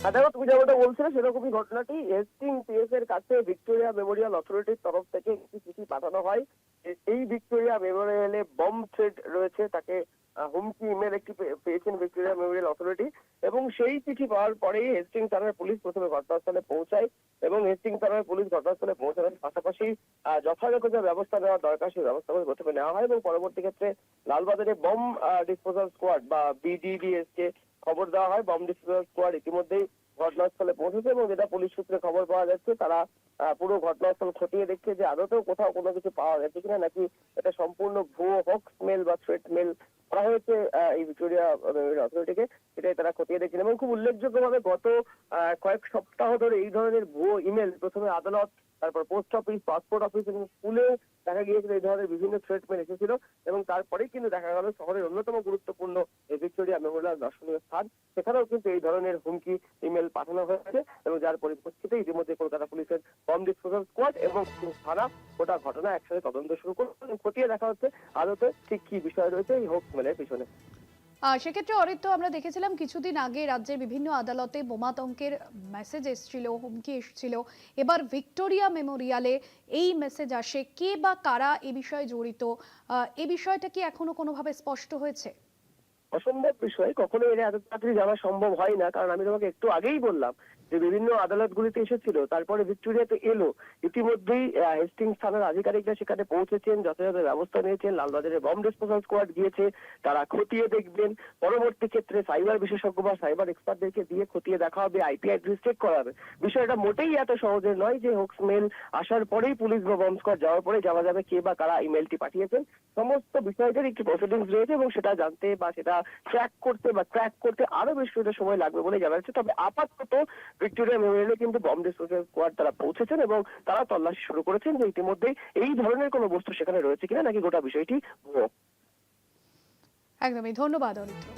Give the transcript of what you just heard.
আদালত তুমি যেমনটা বলছিলে সেরকমই ঘটনাটি হেস্টিং পিএস এর কাছে ভিক্টোরিয়া মেমোরিয়াল অথরিটির তরফ থেকে একটি চিঠি পাঠানো হয়। এই ভিক্টোরিয়া মেমোরিয়ালে বম্ব থ্রেট রয়েছে, তাকে হুমকি ইমেল একটি পেয়েছেন ভিক্টোরিয়া মেমোরিয়াল অথরিটি, এবং সেই চিঠি পাওয়ার পরেই হেস্টিং থানার পুলিশ প্রথমে ঘটনাস্থলে পৌঁছায় এবং হেস্টিং থানার পুলিশ ঘটনাস্থলে পৌঁছানোর পাশাপাশি যথাযথ যে ব্যবস্থা নেওয়া দরকার সেই ব্যবস্থাগুলো প্রথমে নেওয়া হয় এবং পরবর্তী ক্ষেত্রে লালবাজারে বম্ব ডিসপোজাল স্কোয়াড বা বিডিডিএস কে খবর দেওয়া হয়। বম্ব ডিসপোজাল স্কোয়াড ইতিমধ্যেই ঘটনাস্থলে পৌঁছেছে এবং যেটা পুলিশ সূত্রে খবর পাওয়া যাচ্ছে, তারা পুরো ঘটনাস্থল খতিয়ে দেখছে যে আদতেও কোথাও কোনো কিছু পাওয়া গেছে কিনা, নাকি এটা সম্পূর্ণ ভুয়ো হক্স মেল বা থ্রেট মেল করা হয়েছে এই ভিক্টোরিয়া অথরিটিকে, সেটাই তারা খতিয়ে দেখছেন। এবং খুব উল্লেখযোগ্যভাবে গত কয়েক সপ্তাহ ধরে এই ধরনের ভুয়ো ইমেল প্রথমে আদালত, তারপর পোস্ট অফিস, পাসপোর্ট অফিস এবং স্কুলে দেখা গিয়েছিল এই ধরনের বিভিন্ন থ্রেট মেল এসেছিল এবং তারপরেই কিন্তু দেখা গেল শহরের অন্যতম গুরুত্বপূর্ণ এই ভিক্টোরিয়া মেমোরিয়াল দর্শনীয় স্থান, সেখানেও কিন্তু এই ধরনের হুমকি ইমেল পাঠানো হয়েছে এবং যার পরিপ্রেক্ষিতে ইতিমধ্যে কলকাতা পুলিশের বম্ব ডিসপোজাল স্কোয়াড এবং থানা গোটা ঘটনা একসাথে তদন্ত শুরু করে খতিয়ে দেখা হচ্ছে আদতে ঠিক কি বিষয় রয়েছে এই হোক্স মেলের পিছনে। সেক্ষেত্রে অরিত্র, আমরা দেখেছিলাম কিছুদিন আগে রাজ্যের বিভিন্ন আদালতে বোমাতঙ্কের মেসেজ এসেছিল, হুমকি এসেছিল। এবার ভিক্টোরিয়া মেমোরিয়ালে এই মেসেজ আসে, কে বা কারা এ বিষয়ে জড়িত, এ বিষয়টা কি এখনো কোনোভাবে স্পষ্ট হয়েছে? অসম্ভব বিষয়, কখনো এর এত তাড়াতাড়ি জানা সম্ভব হয় না, কারণ আমি তোমাকে একটু আগেই বললাম যে বিভিন্ন আদালতগুলিতে এসেছিল, তারপরে ভিক্টোরিয়াতে এলো। ইতিমধ্যেই হেস্টিংস থানার আধিকারিকরা সেখানে পৌঁছেছেন, যথাযথ ব্যবস্থা নিয়েছেন, লালবাজারে বম্ব ডিসপোজাল স্কোয়াড গিয়েছে, তারা খতিয়ে দেখবেন। পরবর্তী ক্ষেত্রে সাইবার বিশেষজ্ঞ বা সাইবার এক্সপার্টদেরকে দিয়ে খতিয়ে দেখা হবে, আইপি অ্যাড্রেস চেক করা হবে। বিষয়টা মোটেই এত সহজে নয় যে হোক্স মেল আসার পরেই পুলিশ বা বম্ব স্কোয়াড যাওয়ার পরে যাওয়া যাবে কে বা কারা ইমেলটি পাঠিয়েছেন। সমস্ত বিষয়টার একটি প্রসিডিংস রয়েছে এবং সেটা জানতে বা সেটা ট্র্যাক করতে আরো বেশ কিছুটা সময় লাগবে বলে জানা যাচ্ছে। তবে আপাতত ভিক্টোরিয়া মেমোরিয়ালে কিন্তু বম্ব ডিসপোজাল স্কোয়াড তারা পৌঁছেছেন এবং তারা তল্লাশি শুরু করেছেন যে ইতিমধ্যেই এই ধরনের কোনো বস্তু সেখানে রয়েছে কিনা, নাকি গোটা বিষয়টি ভুয়ো। একদমই, ধন্যবাদ অরিত্র।